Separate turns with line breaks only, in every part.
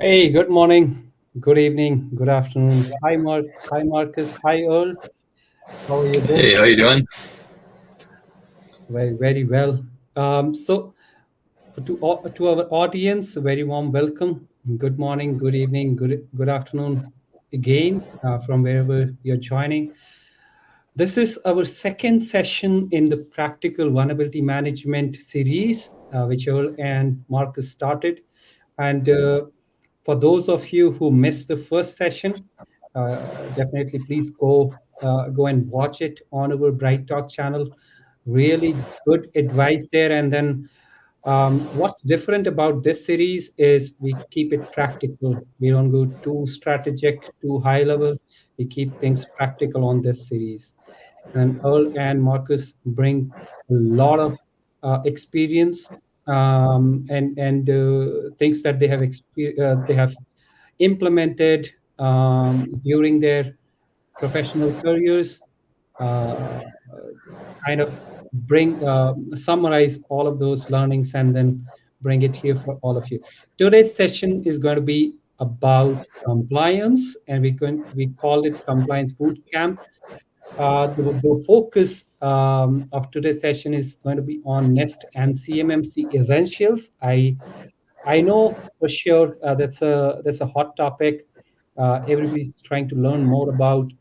Hey, good morning, good evening, good afternoon. Hi Marcus, hi Earl. How are you both?
Hey, how you doing?
Very, very well. So to our audience, a very warm welcome. Good morning, good evening, good afternoon again from wherever you're joining. This is our second session in the Practical Vulnerability Management series, which Earl and Marcus started. And for those of you who missed the first session, definitely please go and watch it on our Bright Talk channel. Really good advice there. And then what's different about this series is we keep it practical. We don't go too strategic, too high level. We keep things practical on this series. And Earl and Marcus bring a lot of experience and things that they have implemented during their professional careers. Uh, kind of bring summarize all of those learnings and then bring it here for all of you. Today's session is going to be about compliance, and we call it compliance boot camp. The focus of today's session is going to be on NIST and CMMC essentials. I know for sure that's a hot topic. Everybody's trying to learn more about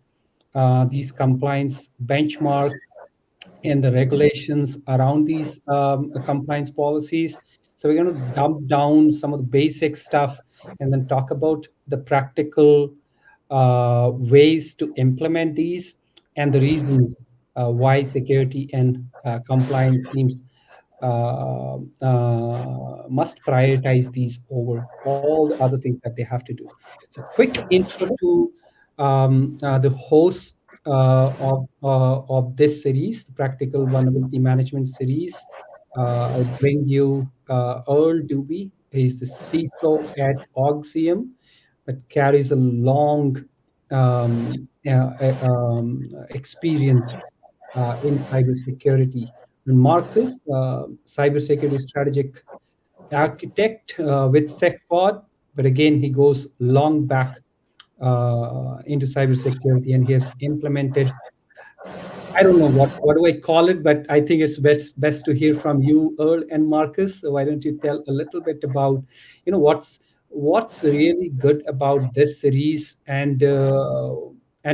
these compliance benchmarks and the regulations around these compliance policies. So we're going to dump down some of the basic stuff and then talk about the practical ways to implement these and the reasons why security and compliance teams must prioritize these over all the other things that they have to do. So, quick intro to the host of this series, the Practical Vulnerability Management series. I bring you Earl Doobie. He's the CISO at Ogsium that carries a long experience in cybersecurity. And Marcus, cybersecurity strategic architect with SecPod, but again, he goes long back into cybersecurity and he has implemented. I don't know what do I call it, but I think it's best to hear from you, Earl and Marcus. So why don't you tell a little bit about, what's really good about this series and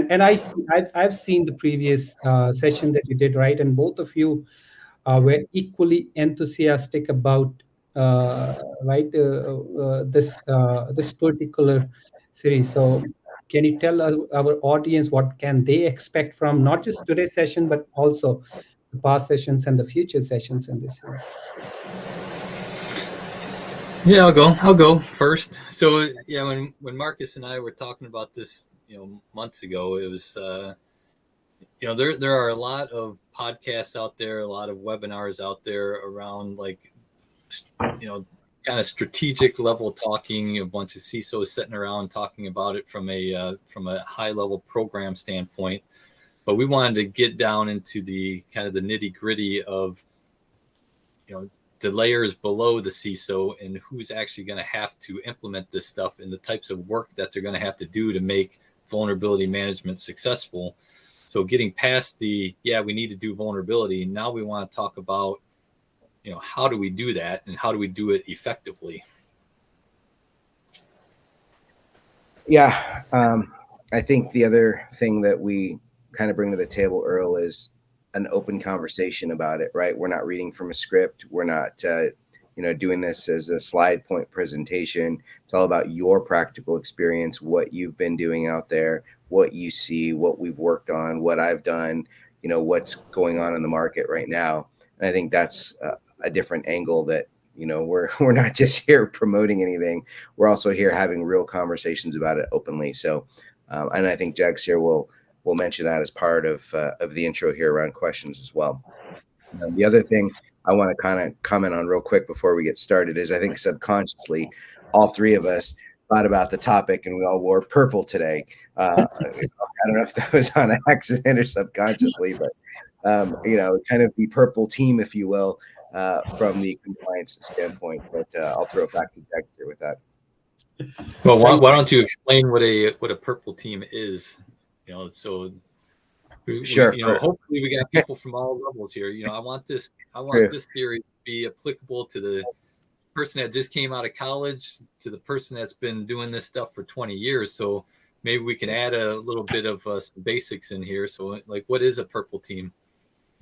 I've seen the previous session that you did, right, and both of you were equally enthusiastic about uh, right this particular series. So can you tell our audience what can they expect from not just today's session but also the past sessions and the future sessions in this series?
Yeah, I'll go first. So yeah, when Marcus and I were talking about this, months ago, it was there are a lot of podcasts out there, a lot of webinars out there around like you know kind of strategic level talking. A bunch of CISOs sitting around talking about it from a high level program standpoint. But we wanted to get down into the kind of the nitty gritty of you know the layers below the CISO and who's actually going to have to implement this stuff and the types of work that they're going to have to do to make vulnerability management successful. So getting past we need to do vulnerability. Now we want to talk about, how do we do that and how do we do it effectively?
Yeah, I think the other thing that we kind of bring to the table, Earl, is an open conversation about it. Right? We're not reading from a script. We're not, doing this as a slide point presentation. It's all about your practical experience, what you've been doing out there, what you see, what we've worked on, what I've done. What's going on in the market right now. And I think that's a different angle that we're not just here promoting anything. We're also here having real conversations about it openly. So, and I think Jags here will mention that as part of the intro here around questions as well. The other thing I want to kind of comment on real quick before we get started is I think subconsciously, all three of us thought about the topic and we all wore purple today. I don't know if that was on accident or subconsciously, but kind of the purple team, if you will, from the compliance standpoint. But I'll throw it back to Jax here with that.
Well, why don't you explain what a purple team is? So
Sure.
hopefully we got people from all levels here. I want this theory to be applicable to the person that just came out of college to the person that's been doing this stuff for 20 years. So maybe we can add a little bit of some basics in here. So like, what is a purple team?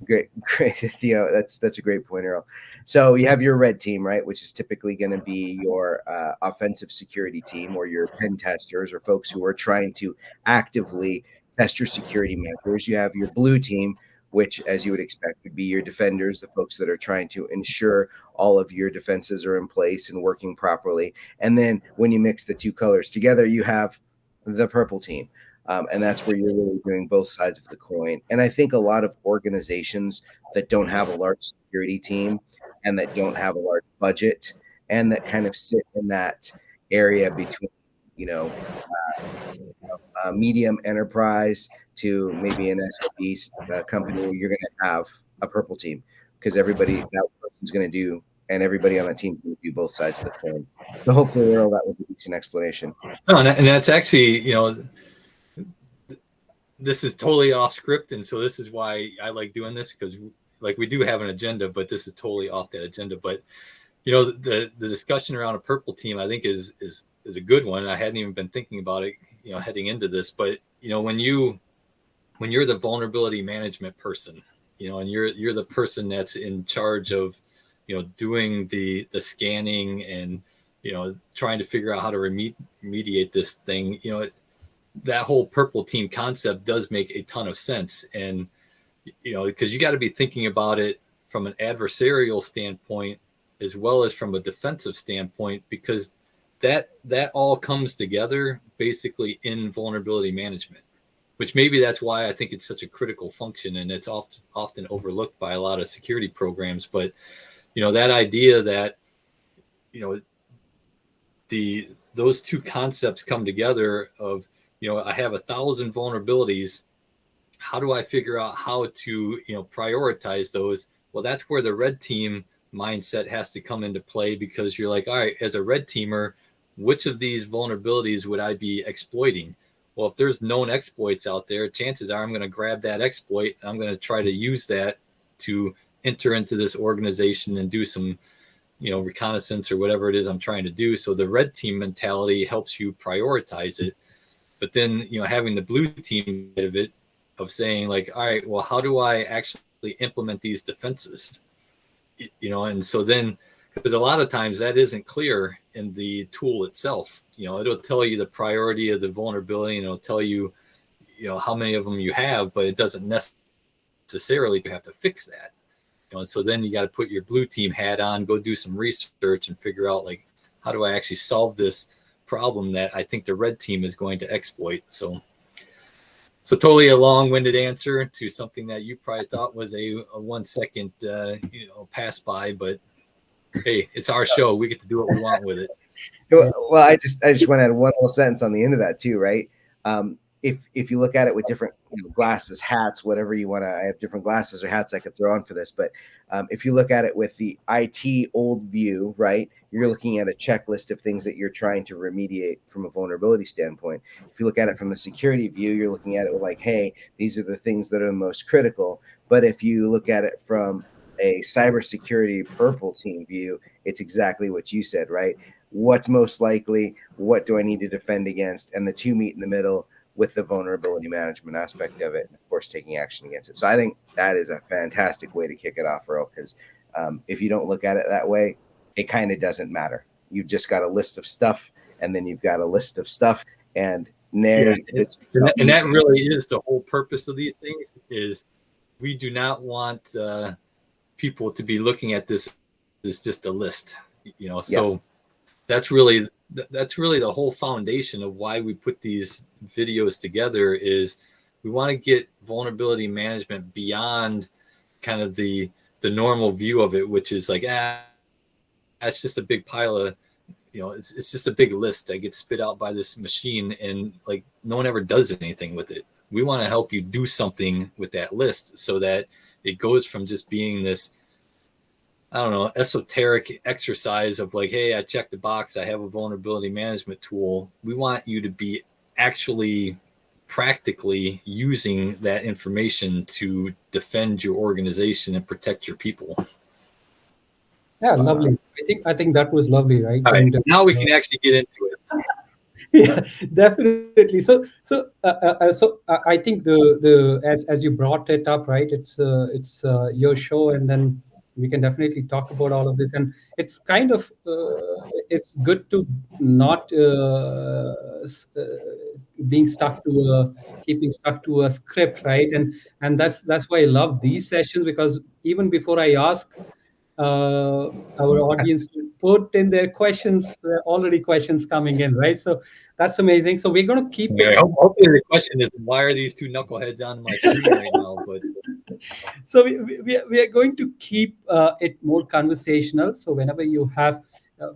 Great. That's a great point, Earl. So you have your red team, right, which is typically going to be your offensive security team, or your pen testers, or folks who are trying to actively test your security measures. You have your blue team, which, as you would expect, would be your defenders, the folks that are trying to ensure all of your defenses are in place and working properly. And then when you mix the two colors together, you have the purple team. And that's where you're really doing both sides of the coin. And I think a lot of organizations that don't have a large security team and that don't have a large budget and that kind of sit in that area between, medium enterprise to maybe an SMB company, you're going to have a purple team, because that person's going to do, and everybody on that team can do both sides of the coin. So hopefully, Earl, that was a decent explanation.
No, and that's actually, this is totally off script, and so this is why I like doing this, because like we do have an agenda, but this is totally off that agenda. But the discussion around a purple team, I think is a good one. I hadn't even been thinking about it, heading into this. But when you're the vulnerability management person, and you're the person that's in charge of doing the scanning and trying to figure out how to remediate this thing, that whole purple team concept does make a ton of sense. And because you got to be thinking about it from an adversarial standpoint as well as from a defensive standpoint, because that all comes together basically in vulnerability management, which maybe that's why I think it's such a critical function, and it's often overlooked by a lot of security programs. But that idea that those two concepts come together of I have 1,000 vulnerabilities. How do I figure out how to prioritize those? Well, that's where the red team mindset has to come into play, because you're like, all right, as a red teamer, which of these vulnerabilities would I be exploiting? Well, if there's known exploits out there, chances are I'm going to grab that exploit. I'm going to try to use that to enter into this organization and do some reconnaissance or whatever it is I'm trying to do. So the red team mentality helps you prioritize it. But then, having the blue team of it, of saying like, all right, well, how do I actually implement these defenses? And so then, because a lot of times that isn't clear in the tool itself. It'll tell you the priority of the vulnerability, and it'll tell you, how many of them you have, but it doesn't necessarily have to fix that. And so then you got to put your blue team hat on, go do some research and figure out like, how do I actually solve this problem that I think the red team is going to exploit? So totally a long-winded answer to something that you probably thought was a 1 second, pass by, but hey, it's our show. We get to do what we want with it.
Well, I just want to add one little sentence on the end of that too, right? If you look at it with different glasses, hats, whatever you want to, I have different glasses or hats I could throw on for this, but if you look at it with the IT old view, right, you're looking at a checklist of things that you're trying to remediate from a vulnerability standpoint. If you look at it from the security view, you're looking at it with like, hey, these are the things that are the most critical. But if you look at it from a cybersecurity purple team view, it's exactly what you said, right? What's most likely? What do I need to defend against? And the two meet in the middle with the vulnerability management aspect of it, and of course taking action against it. So I think that is a fantastic way to kick it off, Earl, because if you don't look at it that way, it kind of doesn't matter. You've just got a list of stuff, and then you've got a list of stuff, and
that really is the whole purpose of these things. Is we do not want people to be looking at this as just a list, So that's really the whole foundation of why we put these videos together. Is we want to get vulnerability management beyond kind of the normal view of it, which is like, that's just a big pile of, it's just a big list that gets spit out by this machine, and like no one ever does anything with it. We want to help you do something with that list so that it goes from just being this I don't know, esoteric exercise of like, hey, I checked the box, I have a vulnerability management tool. We want you to be actually practically using that information to defend your organization and protect your people.
Yeah, lovely. I think that was lovely, right?
All right,
And
now we can actually get into it.
yeah, definitely. So I think the as you brought it up, right? It's your show, and then we can definitely talk about all of this. And it's kind of it's good to not being stuck to keeping stuck to a script, right? And that's why I love these sessions, because even before I ask uh, our audience to put in their questions. There are already questions coming in, right? So that's amazing. So we're going to keep
Yeah,
it.
hopefully the question is, why are these two knuckleheads on my screen right now? But
So we are going to keep it more conversational. So whenever you have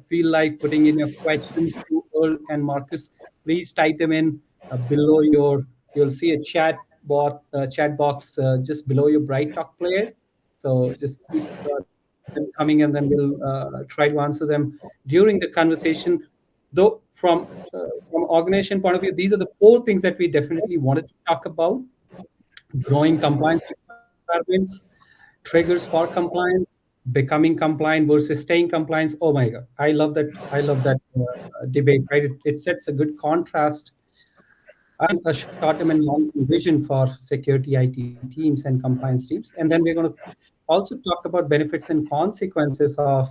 feel like putting in your questions to Earl and Marcus, please type them in below your. You'll see a chat box just below your Bright Talk player. So just keep them coming, and then we'll try to answer them during the conversation. Though from organization point of view, these are the four things that we definitely wanted to talk about: growing compliance requirements, triggers for compliance, becoming compliant versus staying compliant. Oh my God, I love that debate. Right, it sets a good contrast and a short-term and long-term vision for security IT teams and compliance teams. And then we're going to also talk about benefits and consequences of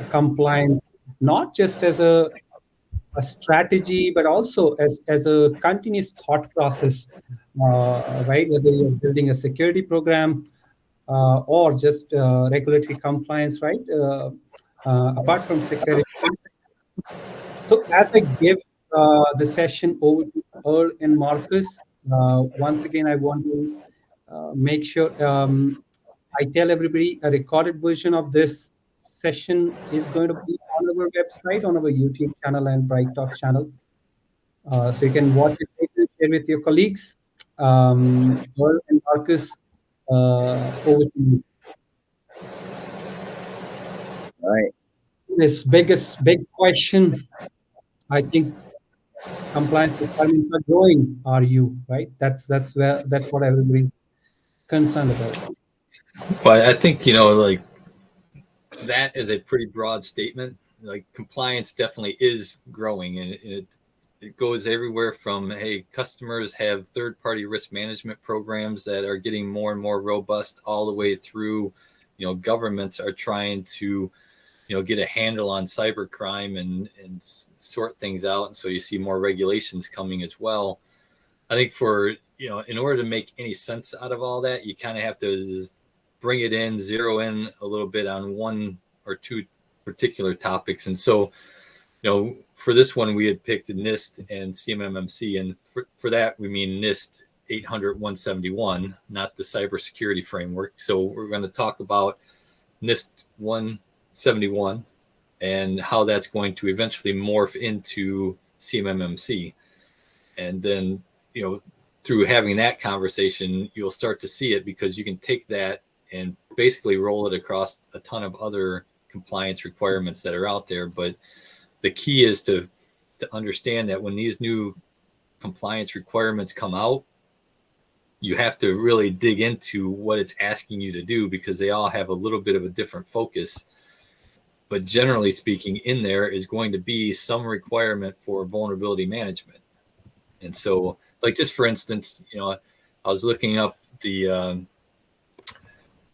compliance, not just as a strategy, but also as a continuous thought process, right? Whether you're building a security program or just regulatory compliance, right? Apart from security. So as I give the session over to Earl and Marcus, once again, I want to make sure I tell everybody a recorded version of this session is going to be on our website, on our YouTube channel and Bright Talk channel. So you can watch it later, share with your colleagues. Earl and Marcus, over to you.
All right.
This big question, I think compliance requirements are growing. Are you right? That's what everybody's concerned about.
but I think, like that is a pretty broad statement. Like compliance definitely is growing, and it goes everywhere from, hey, customers have third party risk management programs that are getting more and more robust, all the way through, governments are trying to, get a handle on cybercrime and sort things out. And so you see more regulations coming as well. I think for, in order to make any sense out of all that, you kind of have to just bring it in, zero in a little bit on one or two particular topics. And so, for this one, we had picked NIST and CMMC. And for that, we mean NIST 800-171, not the cybersecurity framework. So we're going to talk about NIST 171 and how that's going to eventually morph into CMMC. And then, through having that conversation, you'll start to see it, because you can take that and basically roll it across a ton of other compliance requirements that are out there. But the key is to understand that when these new compliance requirements come out, you have to really dig into what it's asking you to do, because they all have a little bit of a different focus. But generally speaking, in there is going to be some requirement for vulnerability management. And so, like, just for instance, I was looking up the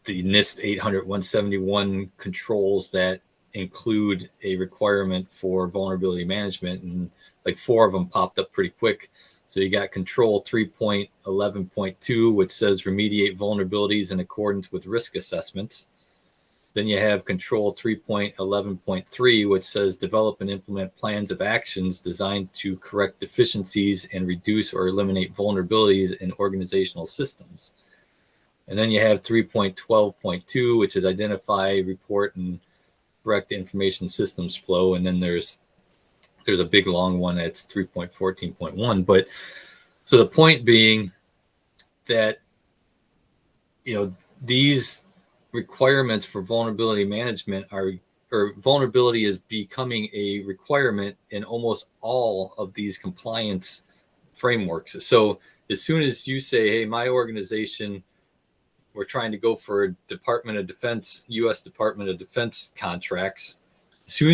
NIST 800-171 controls that include a requirement for vulnerability management, and like 4 of them popped up pretty quick. So you got control 3.11.2, which says remediate vulnerabilities in accordance with risk assessments. Then you have control 3.11.3, which says develop and implement plans of actions designed to correct deficiencies and reduce or eliminate vulnerabilities in organizational systems. And then you have 3.12.2, which is identify, report, and correct information systems flow. And then there's a big long one that's 3.14.1. But so the point being that, these requirements for vulnerability management or vulnerability is becoming a requirement in almost all of these compliance frameworks. So as soon as you say, hey, my organization, we're trying to go for Department of Defense, U.S. Department of Defense contracts, as soon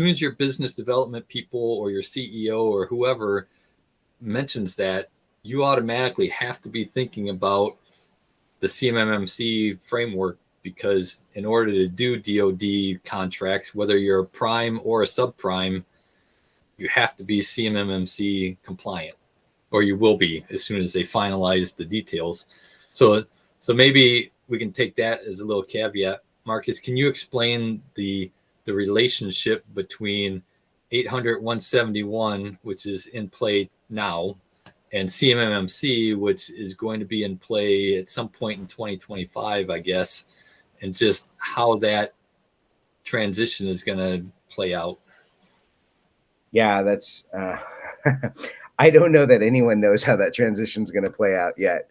as your business development people or your CEO or whoever mentions that, you automatically have to be thinking about the CMMC framework, because in order to do DoD contracts, whether you're a prime or a subprime, you have to be CMMC compliant, or you will be as soon as they finalize the details. So maybe we can take that as a little caveat. Marcus, can you explain the relationship between 800-171, which is in play now, and CMMC, which is going to be in play at some point in 2025, I guess, and just how that transition is going to play out?
Yeah, that's I don't know that anyone knows how that transition is going to play out yet.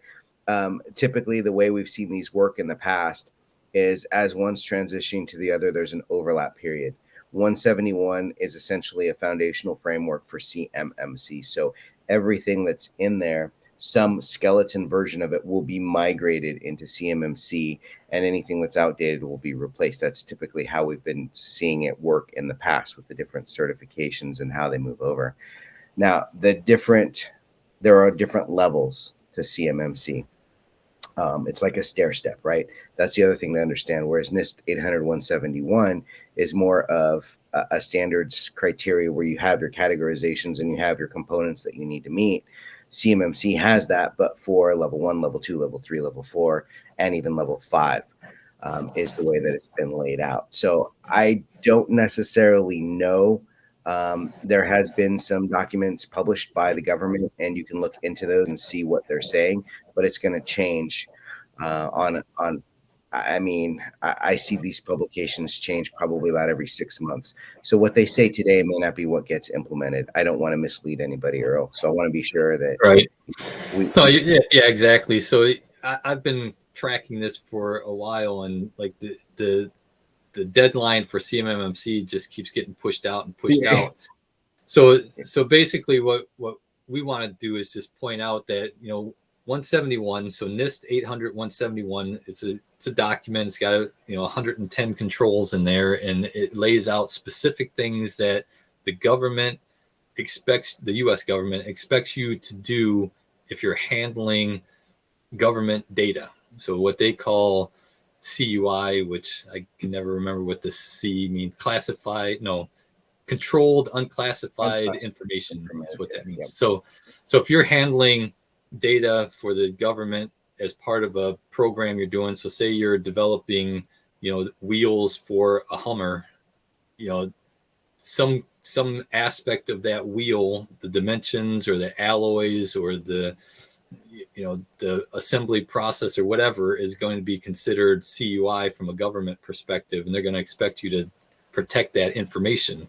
Typically, the way we've seen these work in the past is as one's transitioning to the other, there's an overlap period. 171 is essentially a foundational framework for CMMC. So everything that's in there, some skeleton version of it will be migrated into CMMC, and anything that's outdated will be replaced. That's typically how we've been seeing it work in the past with the different certifications and how they move over. Now, there are different levels to CMMC. It's like a stair step, right? That's the other thing to understand. Whereas NIST 800-171 is more of a standards criteria where you have your categorizations and you have your components that you need to meet. CMMC has that, but for level 1, level 2, level 3, level 4, and even level 5 is the way that it's been laid out. So I don't necessarily know. There has been some documents published by the government, and you can look into those and see what they're saying, but it's going to change I see these publications change probably about every 6 months. So what they say today may not be what gets implemented. I don't want to mislead anybody, Earl. So I want to be sure that
right. Yeah, exactly. So I've been tracking this for a while, and like the deadline for CMMC just keeps getting pushed out and pushed out. So basically what we want to do is just point out that, 171, so NIST 800-171, it's a document. It's got 110 controls in there, and it lays out specific things that the government expects, the U.S. government expects you to do if you're handling government data. So what they call CUI, which I can never remember what the C means, controlled unclassified information is what that means. Yep. So if you're handling data for the government as part of a program you're doing, so say you're developing, wheels for a Hummer, some aspect of that wheel, the dimensions or the alloys or the assembly process or whatever is going to be considered CUI from a government perspective, and they're going to expect you to protect that information.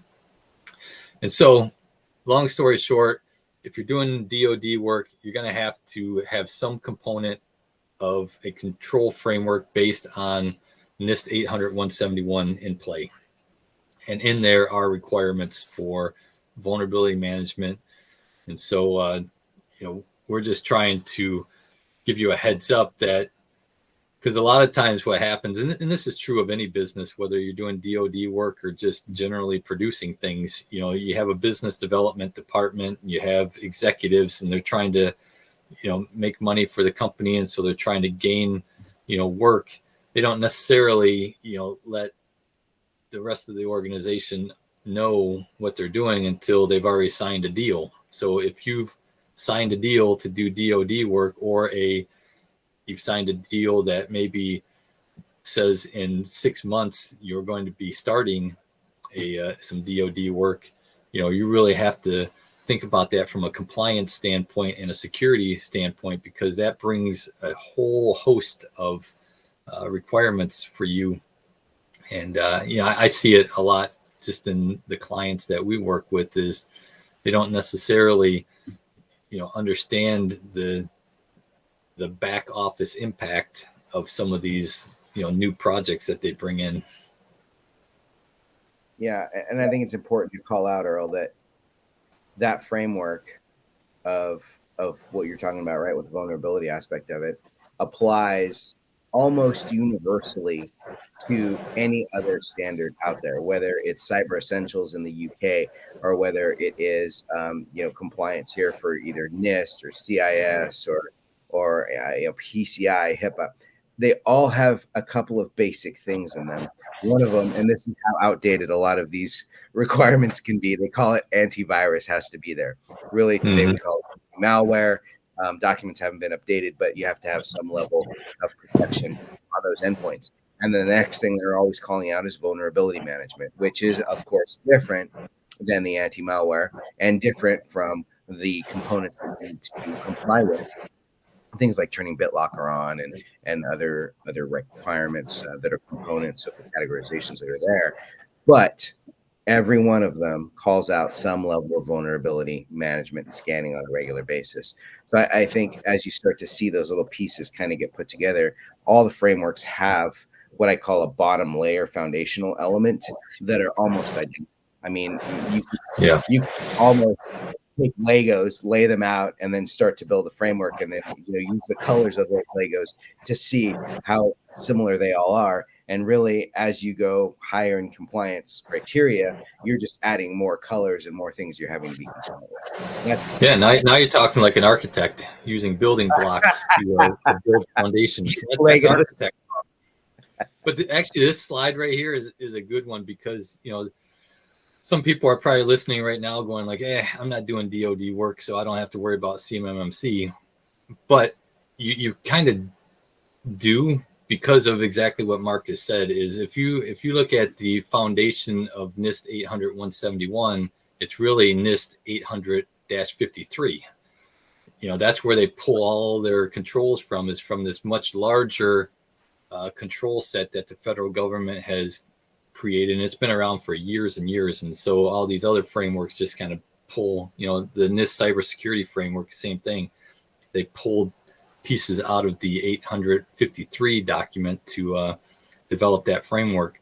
And so, long story short, if you're doing DoD work, you're going to have some component of a control framework based on NIST 800-171 in play. And in there are requirements for vulnerability management. And so, we're just trying to give you a heads up that, because a lot of times what happens, and this is true of any business, whether you're doing DoD work or just generally producing things, you have a business development department, you have executives, and they're trying to, make money for the company. And so they're trying to gain, work. They don't necessarily, let the rest of the organization know what they're doing until they've already signed a deal. So if you've signed a deal to do DoD work, or you've signed a deal that maybe says in 6 months you're going to be starting some DoD work, you really have to think about that from a compliance standpoint and a security standpoint, because that brings a whole host of requirements for you. And I see it a lot just in the clients that we work with, is they don't necessarily understand the back office impact of some of these new projects that they bring in.
Yeah, and I think it's important to call out, Earl, that framework of what you're talking about, right, with the vulnerability aspect of it, applies almost universally to any other standard out there, whether it's Cyber Essentials in the UK or whether it is compliance here for either NIST or CIS or PCI, HIPAA. They all have a couple of basic things in them. One of them, and this is how outdated a lot of these requirements can be, they call it antivirus has to be there. Really, today we call it malware. Documents haven't been updated, but you have to have some level of protection on those endpoints. And the next thing they're always calling out is vulnerability management, which is, of course, different than the anti-malware and different from the components that you need to comply with. Things like turning BitLocker on and other requirements that are components of the categorizations that are there. But every one of them calls out some level of vulnerability management and scanning on a regular basis. So I think as you start to see those little pieces kind of get put together, all the frameworks have what I call a bottom layer foundational element that are almost identical. I mean, you almost take Legos, lay them out, and then start to build a framework, and then use the colors of those Legos to see how similar they all are. And really, as you go higher in compliance criteria, you're just adding more colors and more things you're having to be concerned with.
Now you're talking like an architect using building blocks to build foundations. That's architect. But actually, this slide right here is a good one because some people are probably listening right now going like, I'm not doing DoD work, so I don't have to worry about CMMC. But you kind of do, because of exactly what Mark has said. Is if you look at the foundation of NIST 800-171, it's really NIST 800-53. That's where they pull all their controls from, is from this much larger control set that the federal government has created, and it's been around for years and years. And so all these other frameworks just kind of pull, the NIST cybersecurity framework, same thing. They pulled pieces out of the 853 document to develop that framework.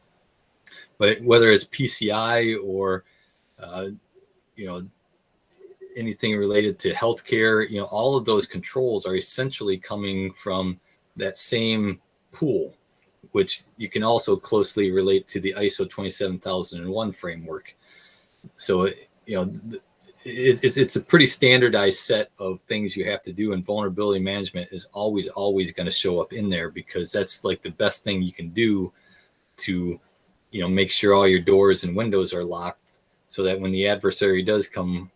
But whether it's PCI or anything related to healthcare, all of those controls are essentially coming from that same pool, which you can also closely relate to the ISO 27001 framework. So, it's a pretty standardized set of things you have to do, and vulnerability management is always going to show up in there, because that's like the best thing you can do to, make sure all your doors and windows are locked, so that when the adversary does come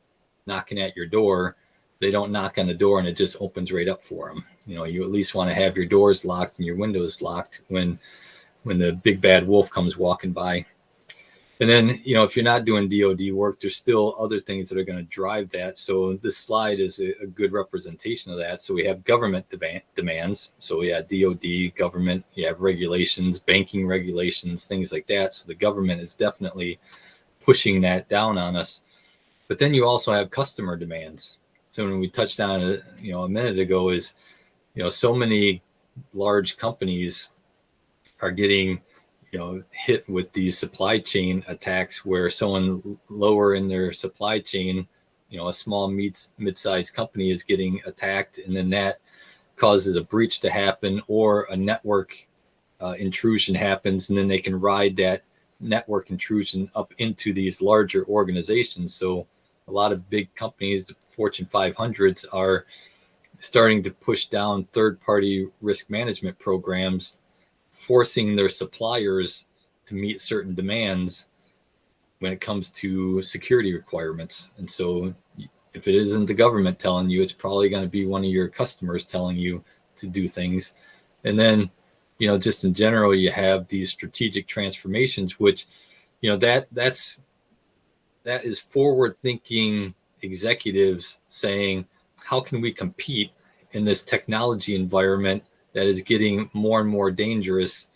knocking at your door, they don't knock on the door and it just opens right up for them. You at least want to have your doors locked and your windows locked when the big bad wolf comes walking by. And then, if you're not doing DoD work, there's still other things that are going to drive that. So this slide is a good representation of that. So we have government demands. So we have DoD, government, you have regulations, banking regulations, things like that. So the government is definitely pushing that down on us. But then you also have customer demands. So when we touched on it, a minute ago, is, so many large companies are getting, hit with these supply chain attacks, where someone lower in their supply chain, a small mid-sized company is getting attacked, and then that causes a breach to happen, or a network intrusion happens, and then they can ride that network intrusion up into these larger organizations. So a lot of big companies, the Fortune 500s, are starting to push down third-party risk management programs, forcing their suppliers to meet certain demands when it comes to security requirements. And so if it isn't the government telling you, it's probably going to be one of your customers telling you to do things. And then, just in general, you have these strategic transformations, which, that is forward-thinking executives saying, how can we compete in this technology environment that is getting more and more dangerous,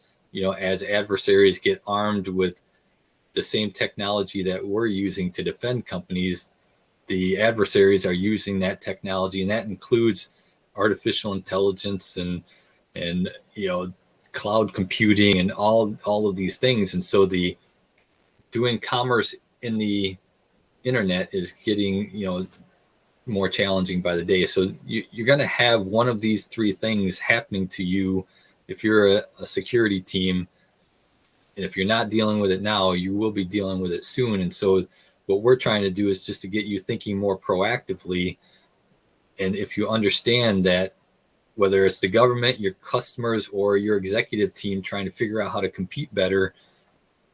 as adversaries get armed with the same technology that we're using to defend companies. The adversaries are using that technology, and that includes artificial intelligence and cloud computing and all of these things. And so the doing commerce in the internet is getting, more challenging by the day. So you're going to have one of these three things happening to you if you're a security team. And if you're not dealing with it now, you will be dealing with it soon. And so what we're trying to do is just to get you thinking more proactively. And if you understand that, whether it's the government, your customers, or your executive team trying to figure out how to compete better,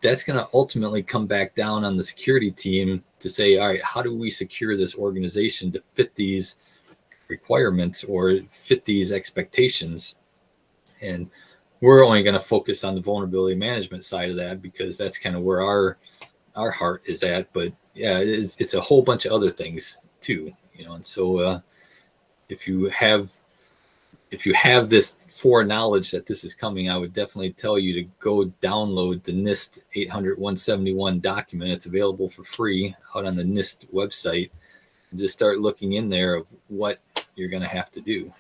that's going to ultimately come back down on the security team to say, all right, how do we secure this organization to fit these requirements or fit these expectations? And we're only going to focus on the vulnerability management side of that because that's kind of where our heart is at. But yeah, it's a whole bunch of other things too, And so if you have this foreknowledge that this is coming, I would definitely tell you to go download the NIST 800-171 document. It's available for free out on the NIST website, and just start looking in there of what you're going to have to do.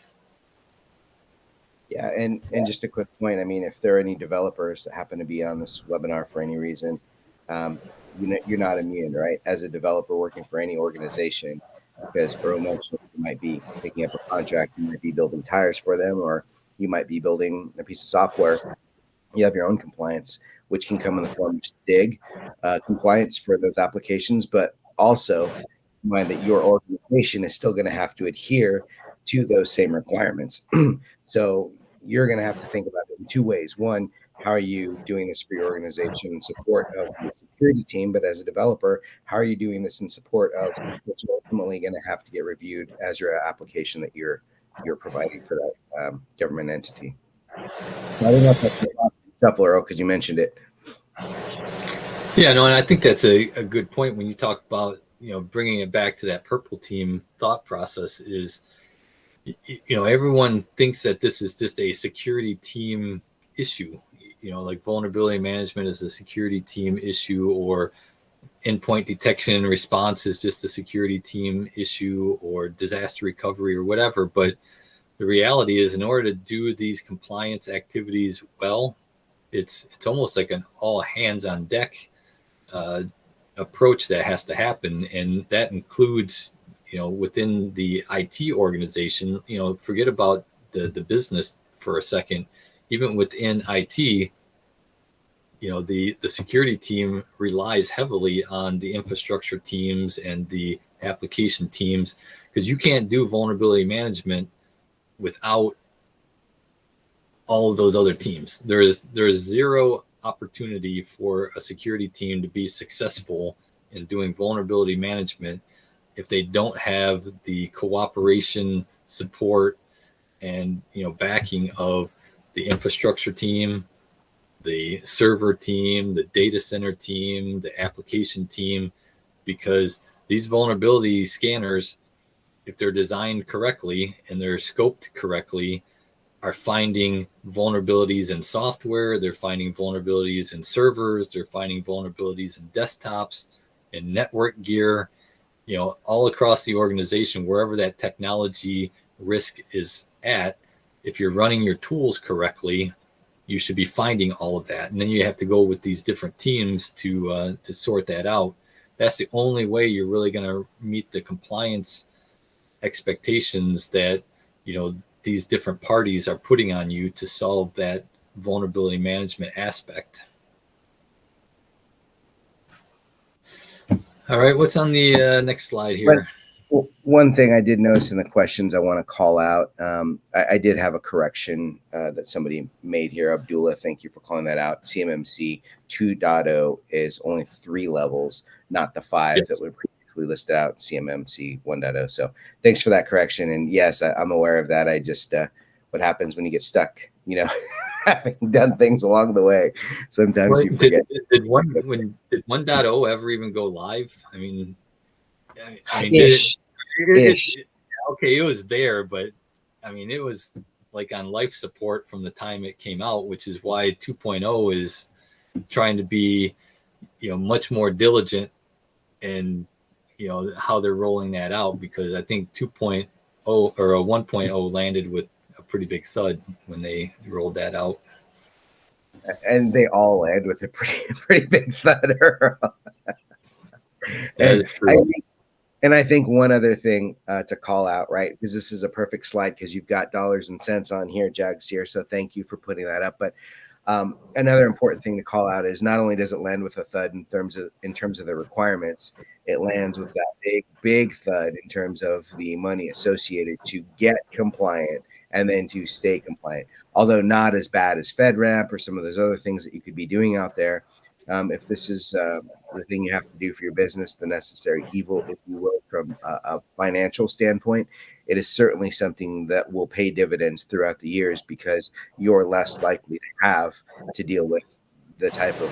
Yeah, and just a quick point. I mean, if there are any developers that happen to be on this webinar for any reason, you're not immune, right? As a developer working for any organization, because Earl mentioned you might be picking up a contract, you might be building tires for them, or you might be building a piece of software. You have your own compliance, which can come in the form of STIG compliance for those applications, but also mind that your organization is still going to have to adhere to those same requirements. So you're going to have to think about it in two ways. One, how are you doing this for your organization in support of your security team? But as a developer, how are you doing this in support of what's ultimately going to have to get reviewed as your application that you're providing for that government entity? So I don't know if that's stuff, Earl, because you mentioned it.
Yeah, no, and I think that's a good point when you talk about, bringing it back to that purple team thought process is, everyone thinks that this is just a security team issue, like vulnerability management is a security team issue, or endpoint detection and response is just a security team issue, or disaster recovery or whatever. But the reality is, in order to do these compliance activities well, it's almost like an all hands on deck approach that has to happen. And that includes, within the IT organization, forget about the business for a second. Even within IT, the security team relies heavily on the infrastructure teams and the application teams, because you can't do vulnerability management without all of those other teams. There is zero opportunity for a security team to be successful in doing vulnerability management if they don't have the cooperation, support, and backing of the infrastructure team, the server team, the data center team, the application team, because these vulnerability scanners, if they're designed correctly and they're scoped correctly, are finding vulnerabilities in software, they're finding vulnerabilities in servers, they're finding vulnerabilities in desktops, in network gear, all across the organization, wherever that technology risk is at. If you're running your tools correctly, you should be finding all of that. And then you have to go with these different teams to sort that out. That's the only way you're really going to meet the compliance expectations that, these different parties are putting on you to solve that vulnerability management aspect. All right, what's on the next slide here?
One thing I did notice in the questions I want to call out, I did have a correction that somebody made here. Abdullah, thank you for calling that out. CMMC 2.0 is only 3 levels, not the 5
Yes.
that were previously listed out, CMMC 1.0. So thanks for that correction. And yes, I'm aware of that. I just, what happens when you get stuck, having done things along the way, sometimes you forget.
Did 1.0 ever even go live? I mean,
Ish.
Okay, it was there, but I mean, it was like on life support from the time it came out, which is why 2.0 is trying to be, much more diligent in, how they're rolling that out, because I think 2.0 or 1.0 landed with a pretty big thud when they rolled that out.
And they all land with a pretty big thud.
That
and
is true.
I think one other thing to call out, right? Because this is a perfect slide because you've got dollars and cents on here, Jags here. So thank you for putting that up. But another important thing to call out is not only does it land with a thud in terms of the requirements, it lands with that big thud in terms of the money associated to get compliant and then to stay compliant. Although not as bad as FedRAMP or some of those other things that you could be doing out there. If this is the thing you have to do for your business, the necessary evil, if you will, from a financial standpoint, it is certainly something that will pay dividends throughout the years because you're less likely to have to deal with the type of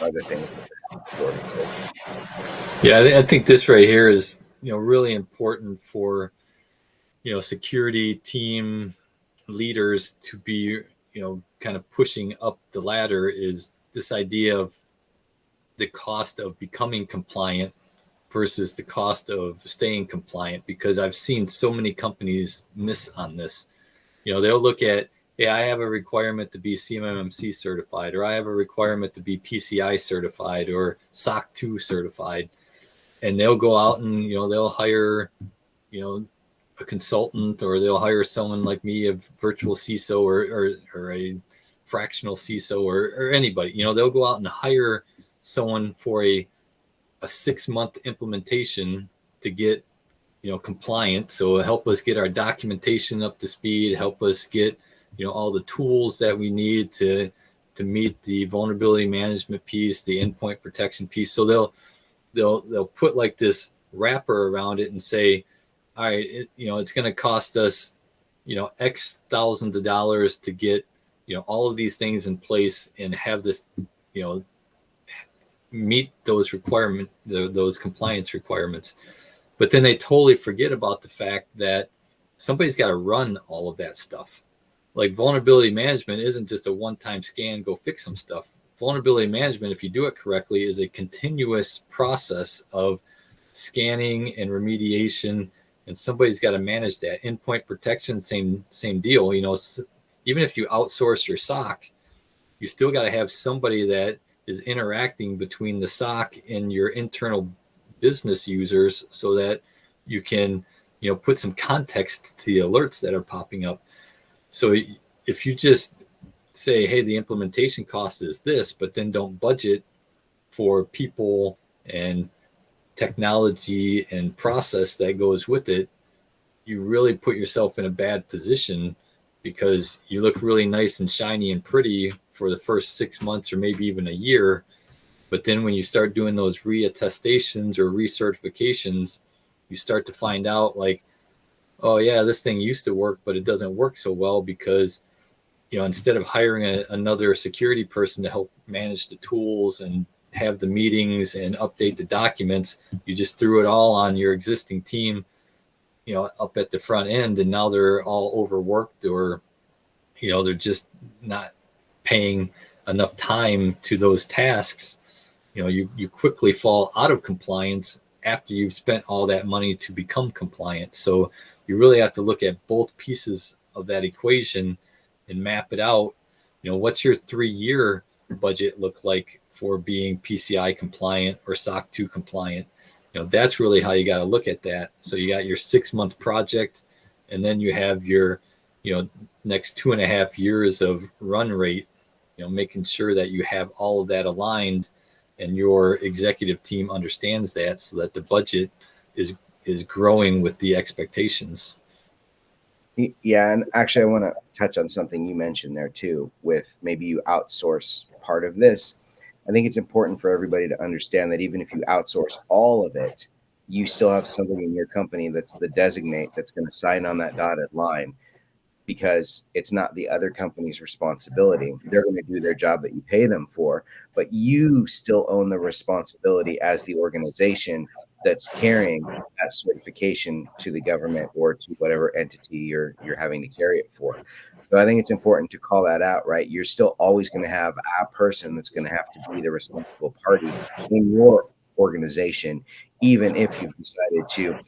other things that the organization.
Yeah, I think this right here is really important for security team leaders to be kind of pushing up the ladder, is this idea of the cost of becoming compliant versus the cost of staying compliant, because I've seen so many companies miss on this. They'll look at, hey, I have a requirement to be CMMC certified, or I have a requirement to be PCI certified or SOC 2 certified, and they'll go out and they'll hire a consultant, or they'll hire someone like me, a virtual CISO or a fractional CISO or anybody. They'll go out and hire someone for a 6-month implementation to get compliant. So help us get our documentation up to speed, help us get all the tools that we need to meet the vulnerability management piece, the endpoint protection piece. So they'll put like this wrapper around it and say, all right, it's going to cost us X thousands of dollars to get all of these things in place and have this meet those those compliance requirements. But then they totally forget about the fact that somebody's got to run all of that stuff. Like, vulnerability management isn't just a one-time scan, go fix some stuff. Vulnerability management, if you do it correctly, is a continuous process of scanning and remediation, and somebody's got to manage that. Endpoint protection, same deal. Even if you outsource your SOC, you still got to have somebody that is interacting between the SOC and your internal business users so that you can put some context to the alerts that are popping up. So if you just say, hey, the implementation cost is this, but then don't budget for people and technology and process that goes with it, you really put yourself in a bad position, because you look really nice and shiny and pretty for the first 6 months or maybe even a year. But then when you start doing those reattestations or recertifications, you start to find out, like, oh yeah, this thing used to work, but it doesn't work so well because, instead of hiring another security person to help manage the tools and have the meetings and update the documents, you just threw it all on your existing team, up at the front end, and now they're all overworked, or they're just not paying enough time to those tasks. You quickly fall out of compliance after you've spent all that money to become compliant. So you really have to look at both pieces of that equation and map it out. What's your 3-year budget look like for being PCI compliant or SOC 2 compliant? That's really how you got to look at that. So you got your 6-month project, and then you have your, next 2.5 years of run rate, making sure that you have all of that aligned and your executive team understands that, so that the budget is growing with the expectations.
Yeah, and actually I want to touch on something you mentioned there too, with maybe you outsource part of this. I think it's important for everybody to understand that even if you outsource all of it, you still have somebody in your company that's the designate that's going to sign on that dotted line, because it's not the other company's responsibility. They're going to do their job that you pay them for, but you still own the responsibility as the organization that's carrying that certification to the government or to whatever entity you're having to carry it for. So I think it's important to call that out, right? You're still always going to have a person that's going to have to be the responsible party in your organization, even if you've decided to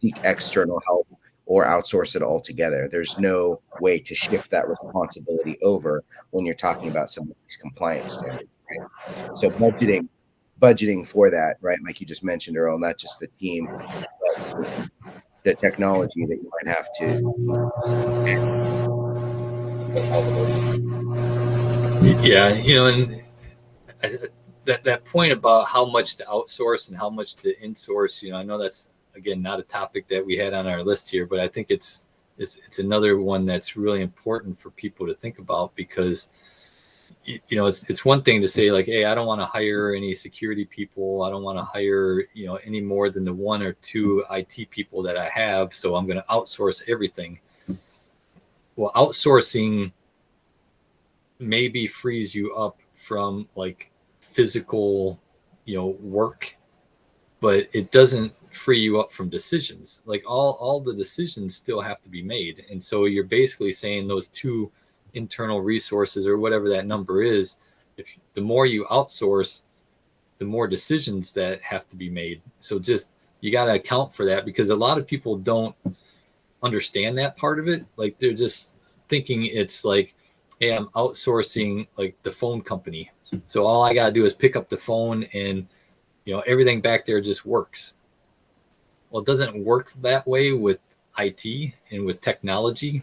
seek external help or outsource it altogether. There's no way to shift that responsibility over when you're talking about some of these compliance standards, right? So budgeting for that, right? Like you just mentioned, Earl, not just the team, but the technology that you might have to use for all of those.
Yeah, and that point about how much to outsource and how much to insource, I know that's again not a topic that we had on our list here, but I think it's another one that's really important for people to think about, because it's one thing to say like, hey, I don't want to hire any security people, I don't want to hire any more than the one or two IT people that I have, so I'm going to outsource everything. Well, outsourcing maybe frees you up from like physical work, but it doesn't free you up from decisions. Like all the decisions still have to be made, and so you're basically saying those two internal resources or whatever that number is, if the more you outsource, the more decisions that have to be made. So just you got to account for that, because a lot of people don't understand that part of it. Like they're just thinking it's like, hey, I'm outsourcing like the phone company, so all I got to do is pick up the phone and everything back there just works. Well, it doesn't work that way with IT and with technology,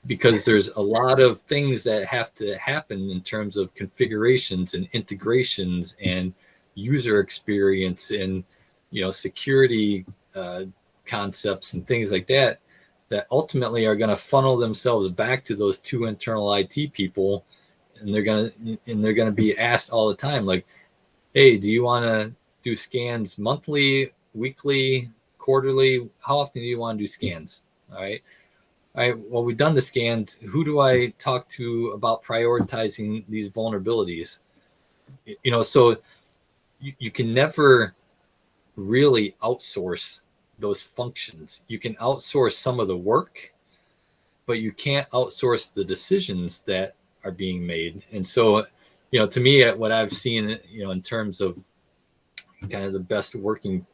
because there's a lot of things that have to happen in terms of configurations and integrations and user experience and security concepts and things like that ultimately are going to funnel themselves back to those two internal IT people, and they're going to be asked all the time, like, hey, do you want to do scans monthly, weekly, quarterly? How often do you want to do scans? All right, well, we've done the scans. Who do I talk to about prioritizing these vulnerabilities? So you can never really outsource those functions. You can outsource some of the work, but you can't outsource the decisions that are being made. And so, to me, what I've seen, in terms of kind of the best working,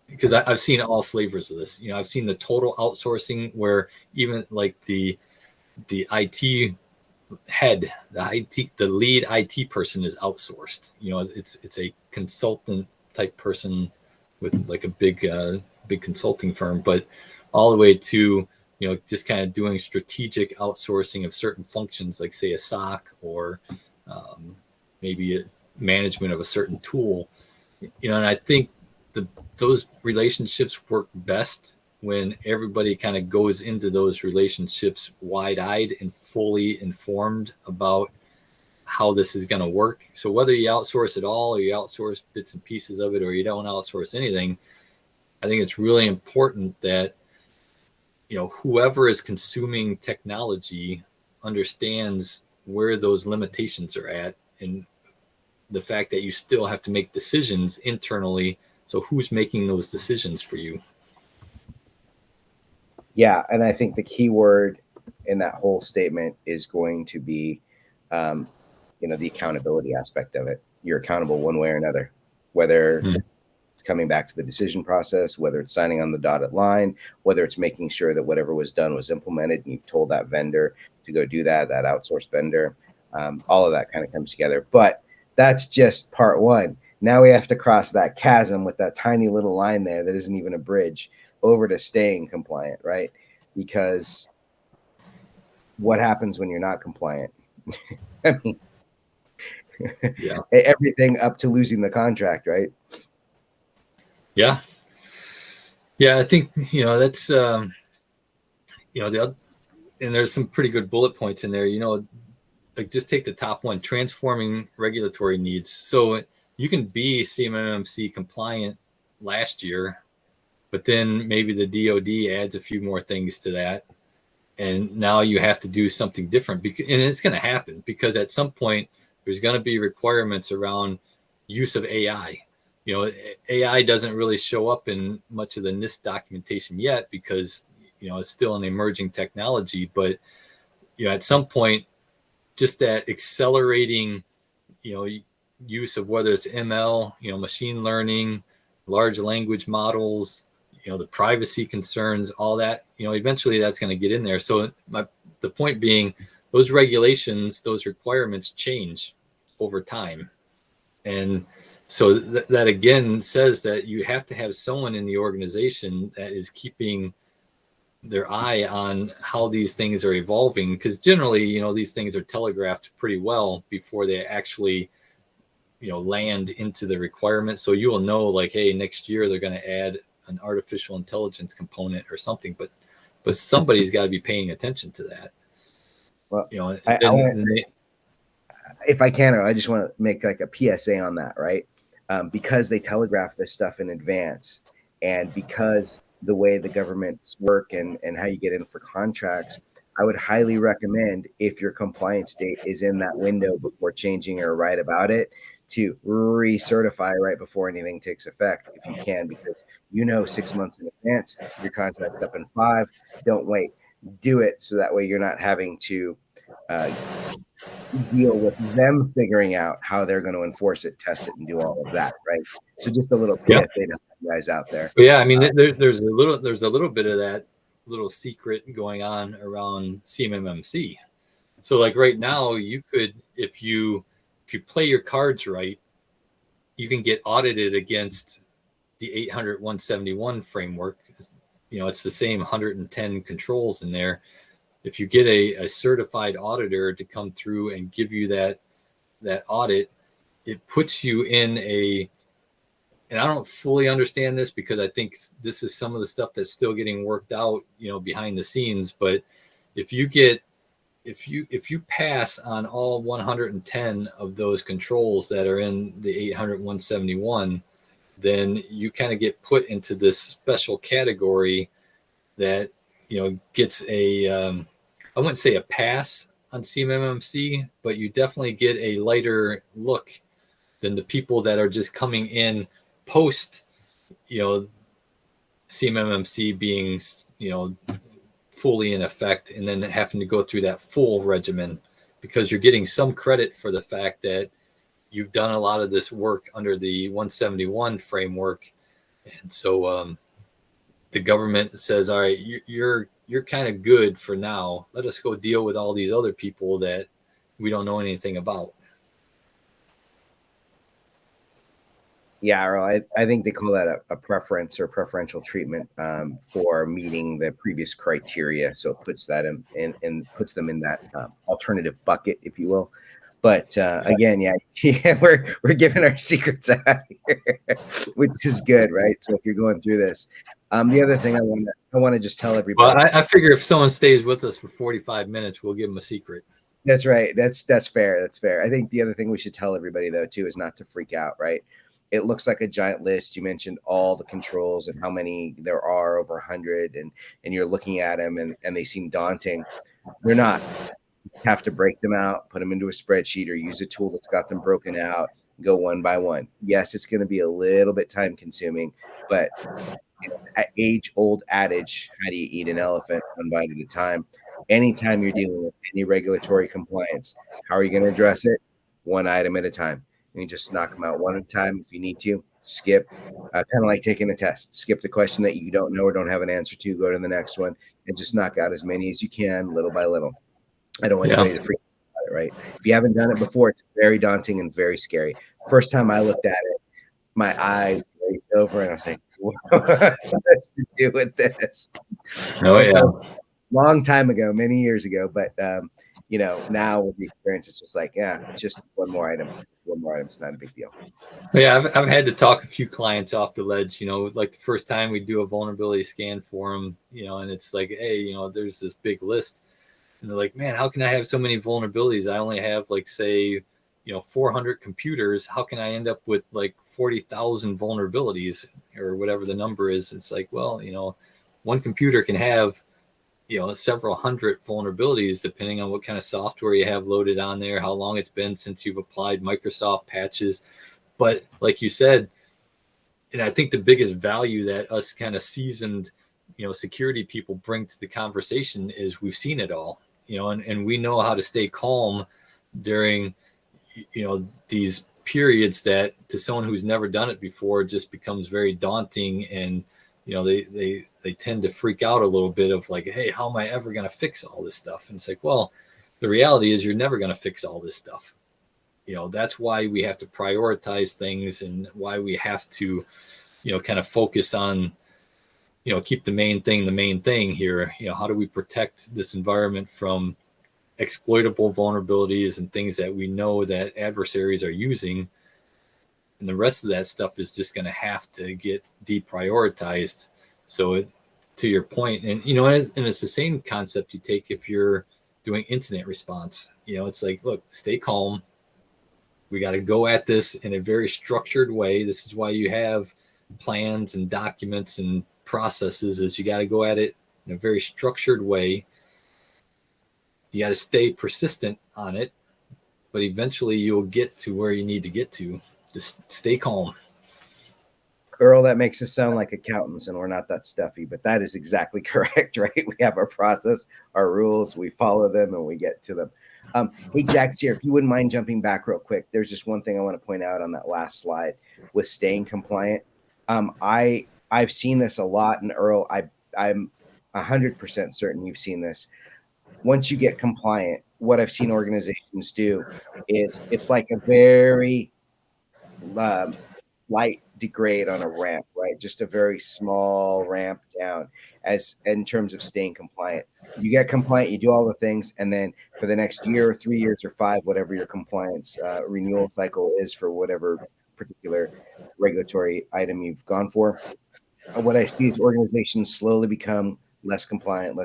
because I've seen all flavors of this. I've seen the total outsourcing where even like the IT head, the lead IT person is outsourced. It's a consultant type person with like a big consulting firm, but all the way to just kind of doing strategic outsourcing of certain functions, like say a SOC or maybe a management of a certain tool. And I think those relationships work best when everybody kind of goes into those relationships wide-eyed and fully informed about how this is going to work. So whether you outsource it all or you outsource bits and pieces of it or you don't outsource anything, I think it's really important that whoever is consuming technology understands where those limitations are at, and the fact that you still have to make decisions internally. So who's making those decisions for you?
Yeah, and I think the key word in that whole statement is going to be, the accountability aspect of it. You're accountable one way or another, whether it's coming back to the decision process, whether it's signing on the dotted line, whether it's making sure that whatever was done was implemented, and you've told that vendor to go do that outsourced vendor. All of that kind of comes together. But that's just part one. Now we have to cross that chasm with that tiny little line there that isn't even a bridge over to staying compliant, right? Because what happens when you're not compliant? I mean,
Yeah.
Everything up to losing the contract, right?
Yeah. I think that's and there's some pretty good bullet points in there. Like just take the top one: transforming regulatory needs. So you can be CMMC compliant last year, but then maybe the DoD adds a few more things to that, and now you have to do something different. And it's going to happen because at some point there's going to be requirements around use of AI. AI doesn't really show up in much of the NIST documentation yet because it's still an emerging technology. But at some point, just that accelerating use of whether it's ML, machine learning, large language models, the privacy concerns, all that, eventually that's going to get in there. So the point being, those regulations, those requirements change over time. And so that again says that you have to have someone in the organization that is keeping their eye on how these things are evolving, because generally, these things are telegraphed pretty well before they actually, land into the requirements. So you will know, like, hey, next year they're going to add an artificial intelligence component or something, but somebody's got to be paying attention to that.
Well, if I can, I just want to make like a PSA on that, right? Because they telegraph this stuff in advance, and because the way the governments work and how you get in for contracts, I would highly recommend, if your compliance date is in that window before changing or right about it, to recertify right before anything takes effect if you can, because 6 months in advance your contract's up in 5. Don't wait, do it, so that way you're not having to deal with them figuring out how they're going to enforce it, test it, and do all of that, right? So just a little PSA to you guys out there.
But yeah, I mean, there's a little bit of that little secret going on around CMMC. So like right now, you could, if you play your cards right, you can get audited against the 800-171 framework. It's the same 110 controls in there. If you get a certified auditor to come through and give you that audit, it puts you in and I don't fully understand this, because I think this is some of the stuff that's still getting worked out, behind the scenes. But if you pass on all 110 of those controls that are in the 800-171, then you kind of get put into this special category that, gets I wouldn't say a pass on CMMC, but you definitely get a lighter look than the people that are just coming in post, CMMC being, fully in effect, and then having to go through that full regimen, because you're getting some credit for the fact that you've done a lot of this work under the 171 framework. And so the government says, all right, you're kind of good for now. Let us go deal with all these other people that we don't know anything about.
Yeah, Earl, I think they call that a preference or preferential treatment for meeting the previous criteria. So it puts that in puts them in that alternative bucket, if you will. But again, yeah, we're giving our secrets out here, which is good, right? So if you're going through this, the other thing I want to just tell everybody.
Well, I figure if someone stays with us for 45 minutes, we'll give them a secret.
That's right. That's fair. That's fair. I think the other thing we should tell everybody, though, too, is not to freak out, right? It looks like a giant list. You mentioned all the controls and how many there are, over 100, and you're looking at them and they seem daunting. They're not. You have to break them out, put them into a spreadsheet, or use a tool that's got them broken out, go one by one. Yes, it's going to be a little bit time consuming, but age-old adage, how do you eat an elephant? One bite at a time. Anytime you're dealing with any regulatory compliance, how are you going to address it? One item at a time. And you just knock them out one at a time. If you need to, skip, kind of like taking a test. Skip the question that you don't know or don't have an answer to, go to the next one, and just knock out as many as you can, little by little. I don't want anybody to freak out about it, right? If you haven't done it before, it's very daunting and very scary. First time I looked at it, my eyes glazed over, and I was like, what am I supposed to do with this?
Oh, yeah.
Long time ago, many years ago, but now with the experience, it's just like, just one more item. It's not a big deal.
Yeah, I've had to talk a few clients off the ledge. Like the first time we do a vulnerability scan for them, and it's like, hey, there's this big list, and they're like, man, how can I have so many vulnerabilities? I only have, like, say, 400 computers. How can I end up with like 40,000 vulnerabilities or whatever the number is? It's like, well, one computer can have several hundred vulnerabilities depending on what kind of software you have loaded on there, how long it's been since you've applied Microsoft patches. But like you said, and I think the biggest value that us kind of seasoned, security people bring to the conversation is we've seen it all, and we know how to stay calm during, these periods that to someone who's never done it before just becomes very daunting and they tend to freak out a little bit of like, hey, how am I ever going to fix all this stuff? And it's like, well, the reality is you're never going to fix all this stuff. That's why we have to prioritize things, and why we have to, kind of focus on, keep the main thing here. How do we protect this environment from exploitable vulnerabilities and things that we know that adversaries are using? And the rest of that stuff is just going to have to get deprioritized. So to your point, and it's the same concept you take if you're doing incident response. It's like, look, stay calm. We got to go at this in a very structured way. This is why you have plans and documents and processes, is you got to go at it in a very structured way. You got to stay persistent on it, but eventually you'll get to where you need to get to. Just stay calm.
Earl, that makes us sound like accountants, and we're not that stuffy, but that is exactly correct, right? We have our process, our rules, we follow them, and we get to them. Hey, Jack's here. If you wouldn't mind jumping back real quick, there's just one thing I want to point out on that last slide with staying compliant. I've seen this a lot, and Earl, I'm 100% certain you've seen this. Once you get compliant, what I've seen organizations do is it's like a very slight degrade on a ramp, right? Just a very small ramp down as in terms of staying compliant. You get compliant, you do all the things, and then for the next year, 3 years, or 5, whatever your compliance renewal cycle is for whatever particular regulatory item you've gone for, what I see is organizations slowly become less compliant.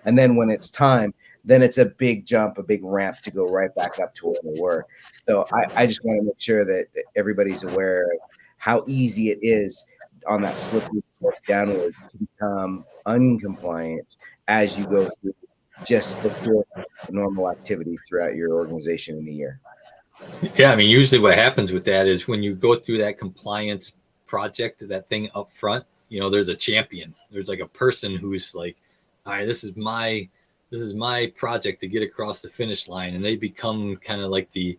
And then when it's time, then it's a big jump, a big ramp to go right back up to where they were. So I just want to make sure that everybody's aware of how easy it is on that slippery slope downward to become uncompliant as you go through just the normal activity throughout your organization in a year.
Yeah, I mean, usually what happens with that is when you go through that compliance project, that thing up front, there's a champion. There's like a person who's like, all right, this is my project to get across the finish line, and they become kind of like the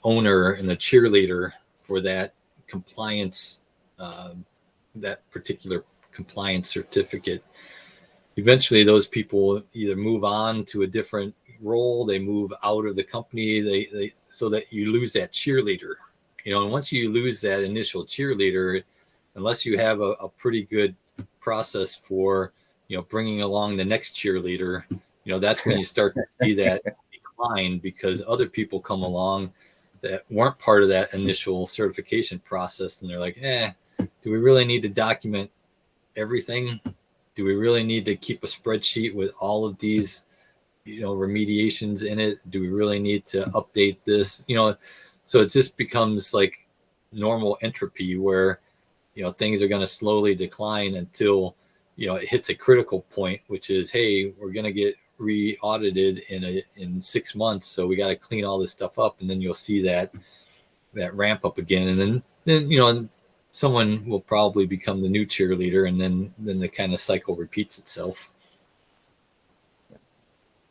owner and the cheerleader for that compliance, that particular compliance certificate. Eventually, those people either move on to a different role, they move out of the company, they so that you lose that cheerleader. And once you lose that initial cheerleader, unless you have a pretty good process for bringing along the next cheerleader, that's when you start to see that decline, because other people come along that weren't part of that initial certification process, and they're like, do we really need to document everything? Do we really need to keep a spreadsheet with all of these remediations in it? Do we really need to update this? So it just becomes like normal entropy where things are going to slowly decline until it hits a critical point, which is, hey, we're going to get re-audited in 6 months, so we got to clean all this stuff up. And then you'll see that ramp up again, and then someone will probably become the new cheerleader, and then the kind of cycle repeats itself.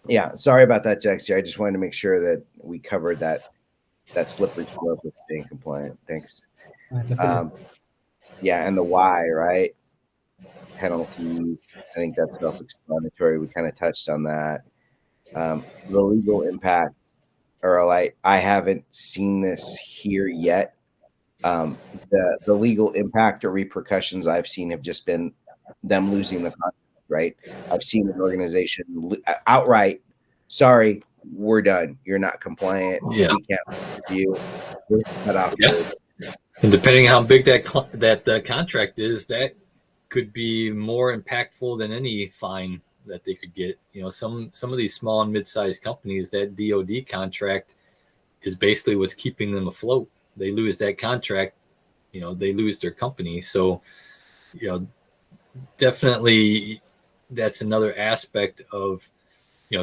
Yeah, sorry about that, Jax. I just wanted to make sure that we covered that slippery slope of staying compliant. Thanks. Yeah, and the why, right? Penalties. I think that's self-explanatory. We kind of touched on that. The legal impact, Earl, I haven't seen this here yet. The legal impact or repercussions I've seen have just been them losing the contract, right? I've seen an organization outright, sorry, we're done. You're not compliant.
Yeah.
We can't work with you. We're cut off.
Yeah. And depending on how big that contract is, that could be more impactful than any fine that they could get. Some of these small and mid-sized companies, that DoD contract is basically what's keeping them afloat. They lose that contract, they lose their company. So, definitely that's another aspect of,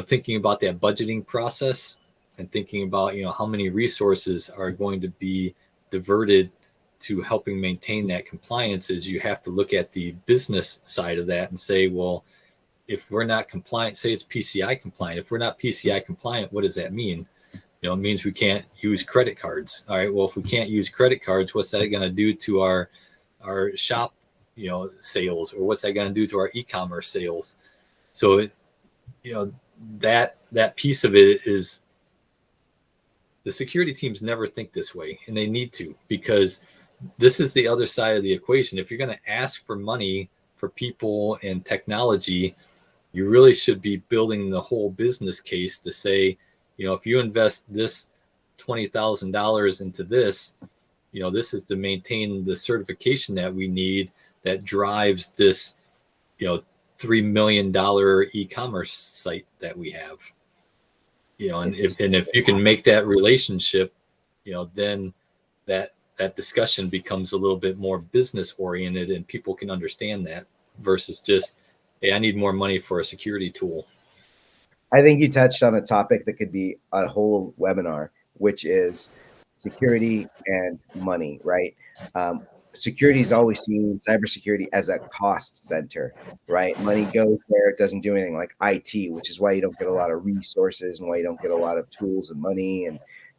thinking about that budgeting process and thinking about, how many resources are going to be diverted to helping maintain that compliance. Is you have to look at the business side of that and say, well, if we're not compliant, say it's PCI compliant. If we're not PCI compliant, what does that mean? It means we can't use credit cards. All right. Well, if we can't use credit cards, what's that going to do to our shop sales, or what's that going to do to our e-commerce sales? So, that piece of it is, the security teams never think this way, and they need to, because this is the other side of the equation. If you're going to ask for money for people and technology, you really should be building the whole business case to say, if you invest this $20,000 into this, this is to maintain the certification that we need that drives this, $3 million e-commerce site that we have. And if you can make that relationship, then that discussion becomes a little bit more business oriented, and people can understand that, versus just, hey, I need more money for a security tool.
I think you touched on a topic that could be a whole webinar, which is security and money, right? Security is always seen, cybersecurity, as a cost center, right? Money goes there, it doesn't do anything, like IT, which is why you don't get a lot of resources and why you don't get a lot of tools and money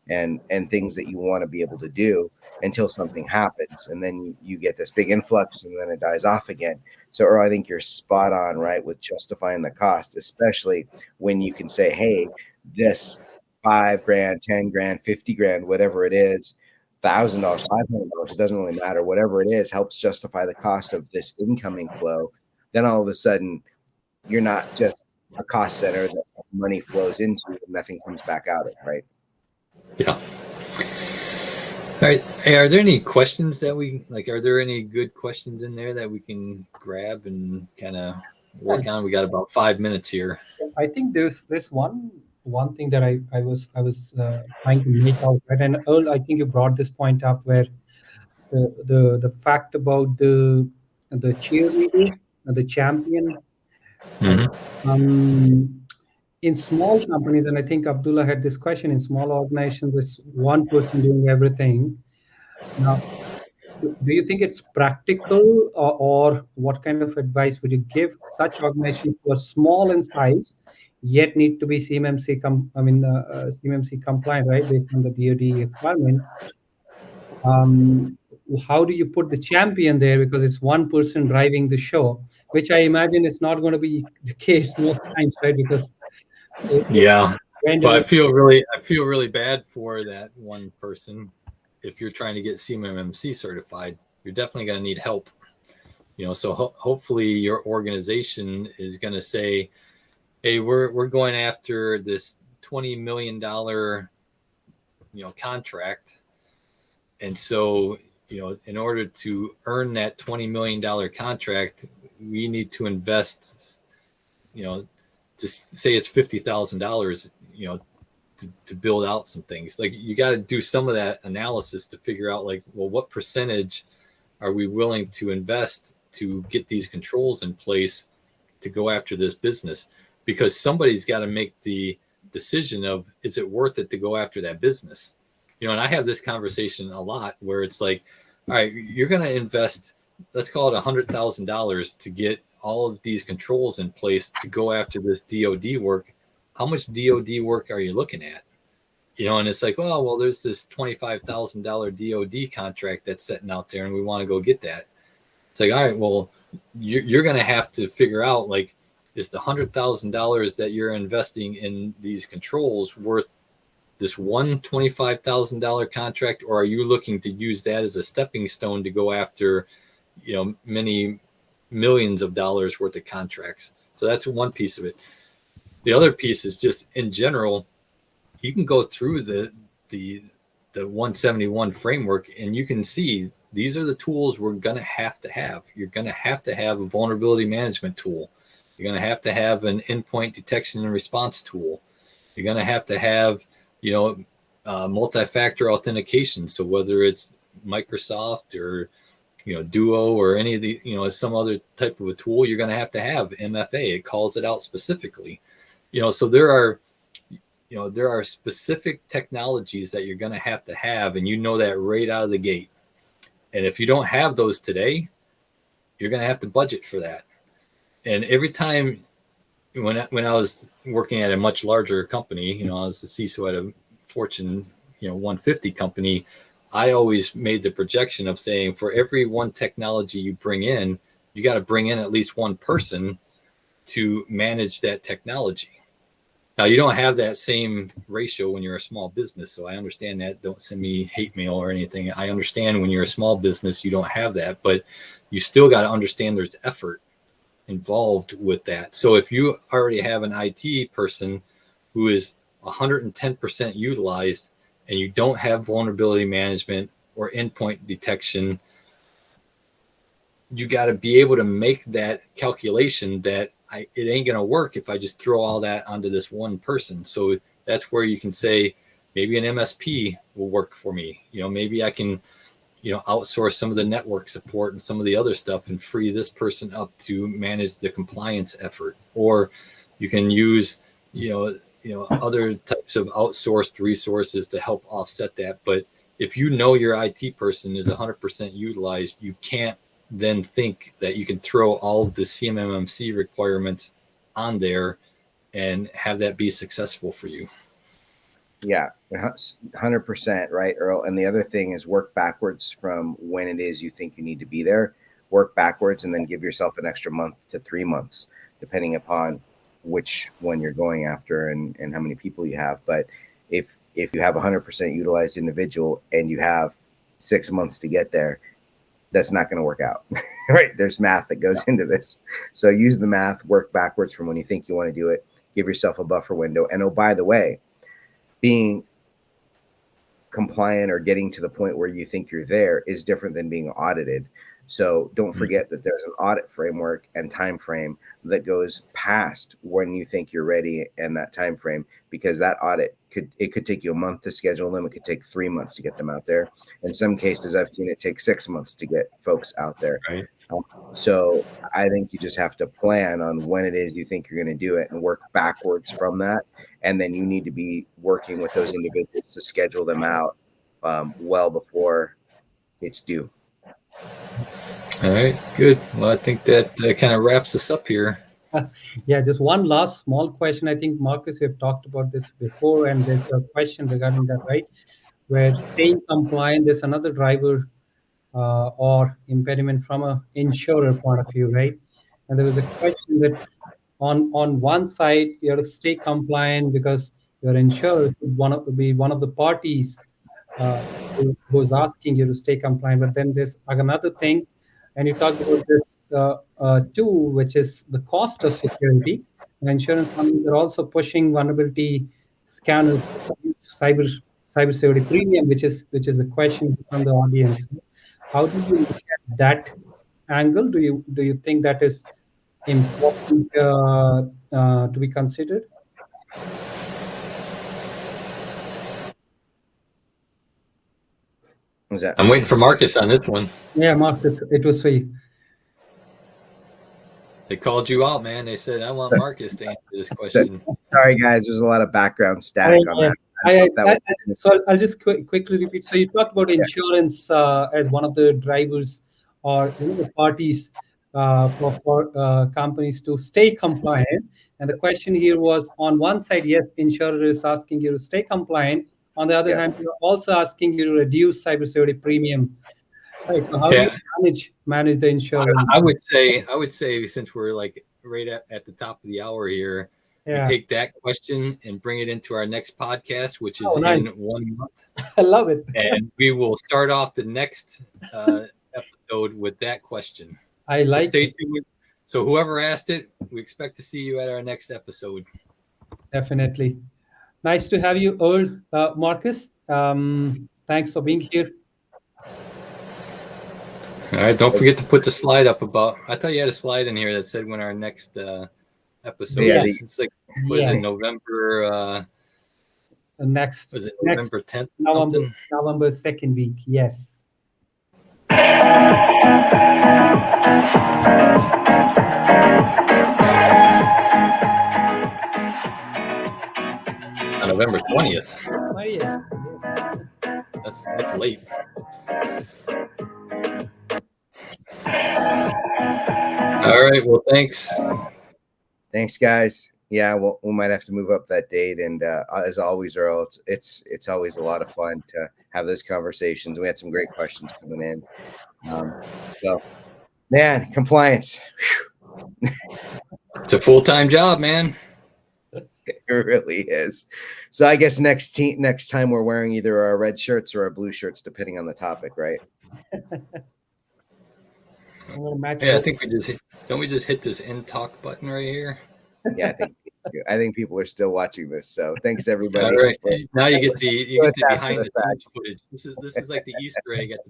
and things that you want to be able to do until something happens. And then you get this big influx and then it dies off again. So, Earl, I think you're spot on, right, with justifying the cost, especially when you can say, hey, this $5,000, $10,000, $50,000, whatever it is, $1,000, $500, it doesn't really matter. Whatever it is helps justify the cost of this incoming flow. Then all of a sudden, you're not just a cost center that money flows into and nothing comes back out of, right?
Yeah. All right. Hey, are there any questions that are there any good questions in there that we can grab and kind of work on? We got about 5 minutes here.
I think there's one thing that I was trying to make out, right? And Earl, I think you brought this point up, where the fact about the cheerleader, the champion.
Mm-hmm.
In small companies, and I think Abdullah had this question, in small organizations, it's one person doing everything. Now, do you think it's practical, or what kind of advice would you give such organizations who are small in size yet need to be CMMC CMMC compliant, right, based on the DoD requirement? How do you put the champion there, because it's one person driving the show, which I imagine is not going to be the case most times, right? Because
yeah, but I feel really bad for that one person. If you're trying to get CMMC certified, you're definitely going to need help. So hopefully your organization is going to say, hey, we're going after this $20 million contract, and so in order to earn that $20 million contract, we need to invest, just say it's $50,000, to build out some things. Like, you got to do some of that analysis to figure out, like, well, what percentage are we willing to invest to get these controls in place to go after this business? Because somebody's got to make the decision of, is it worth it to go after that business? And I have this conversation a lot, where it's like, all right, you're going to invest, let's call it $100,000 to get all of these controls in place to go after this DoD work. How much DoD work are you looking at? And it's like, well, there's this $25,000 DoD contract that's sitting out there, and we want to go get that. It's like, all right, well, you're going to have to figure out, like, is the $100,000 that you're investing in these controls worth this one $25,000 contract, or are you looking to use that as a stepping stone to go after, many millions of dollars worth of contracts? So that's one piece of it. The other piece is just, in general, you can go through the 171 framework, and you can see these are the tools we're going to have. You're going to have a vulnerability management tool. You're going to have an endpoint detection and response tool. You're going to have multi-factor authentication. So whether it's Microsoft or Duo or any of the some other type of a tool, you're going to have MFA. It calls it out specifically. So there are specific technologies that you're going to have, and that right out of the gate. And if you don't have those today, you're going to have to budget for that. And every time, when I was working at a much larger company, I was the CISO at a Fortune 150 company, I always made the projection of saying for every one technology you bring in, you got to bring in at least one person to manage that technology. Now, you don't have that same ratio when you're a small business, so I understand that. Don't send me hate mail or anything. I understand when you're a small business, you don't have that, but you still got to understand there's effort involved with that. So if you already have an IT person who is 110% utilized and you don't have vulnerability management or endpoint detection, you got to be able to make that calculation that it ain't going to work if I just throw all that onto this one person. So that's where you can say maybe an MSP will work for me. Maybe I can, outsource some of the network support and some of the other stuff and free this person up to manage the compliance effort. Or you can use, other types of outsourced resources to help offset that. But if your IT person is 100% utilized, you can't then think that you can throw all of the CMMC requirements on there and have that be successful for you.
Yeah, 100%, right, Earl? And the other thing is work backwards from when it is you think you need to be there. Work backwards and then give yourself an extra month to 3 months, depending upon which one you're going after and how many people you have. But if you have a 100% utilized individual and you have 6 months to get there, that's not going to work out, right? There's math that goes into this. So use the math, work backwards from when you think you want to do it, give yourself a buffer window. And oh, by the way, being compliant or getting to the point where you think you're there is different than being audited. So don't forget that there's an audit framework and time frame that goes past when you think you're ready and that time frame, because that audit could take you a month to schedule them. It could take 3 months to get them out there. In some cases, I've seen it take 6 months to get folks out there.
Right.
So I think you just have to plan on when it is you think you're going to do it and work backwards from that. And then you need to be working with those individuals to schedule them out well before it's due.
All right, good. Well, I think that kind of wraps us up here.
Yeah, just one last small question. I think, Marcus, we have talked about this before, and there's a question regarding that, right? Where staying compliant is another driver or impediment from a insurer point of view, right? And there was a question that on one side you have to stay compliant because your insurer should be one of the parties uh, who's asking you to stay compliant. But then there's another thing, and you talked about this too, which is the cost of security. And insurance companies are also pushing vulnerability scanners, cybersecurity premium, which is a question from the audience. How do you look at that angle? Do you think that is important to be considered?
Was that?
I'm waiting for Marcus on this one.
Yeah, Mark, it was for you.
They called you out, man. They said, I want Marcus to answer this question.
Sorry, guys. There's a lot of background static on that.
So I'll just quickly repeat. So you talked about insurance as one of the drivers or the parties for companies to stay compliant. And the question here was, on one side, yes, insurer is asking you to stay compliant. On the other hand, you're also asking you to reduce cybersecurity premium. Right. So how do you manage the insurance?
I would say since we're like right at the top of the hour here, we take that question and bring it into our next podcast, which is in 1 month.
I love it.
And we will start off the next episode with that question.
I like
so stay tuned. So whoever asked it, we expect to see you at our next episode.
Definitely. Nice to have you, Earl. Marcus, thanks for being here.
All right, don't forget to put the slide up about. I thought you had a slide in here that said when our next episode is. It's like was it November?
Next
was it November 10th?
November 2nd week. Yes.
November 20th.
20th.
Yes. That's late. All right. Well, thanks.
Thanks, guys. Yeah, well, we might have to move up that date. And as always, Earl, it's always a lot of fun to have those conversations. We had some great questions coming in. So, man, compliance,
It's a full-time job, man.
it really is. So I guess next time we're wearing either our red shirts or our blue shirts, depending on the topic, right?
I'm gonna match
Yeah, I
both.
think don't we just hit this end talk button right here?
Yeah, I think people are still watching this. So thanks everybody.
All right, now you get
It's
the
after
behind
the
the
fact.
scenes footage. This is like the Easter egg at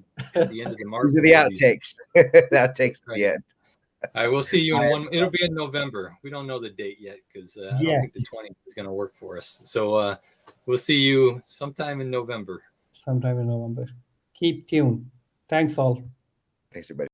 the end of the
These are
market.
the outtakes. The outtakes at
Right.
the end.
All right, we'll see you in one. It'll be in November. We don't know the date yet because I don't think the
Yes,
20th is going to work for us. So we'll see you sometime in November.
sometime in November. Keep tuned. Thanks all.
Thanks everybody.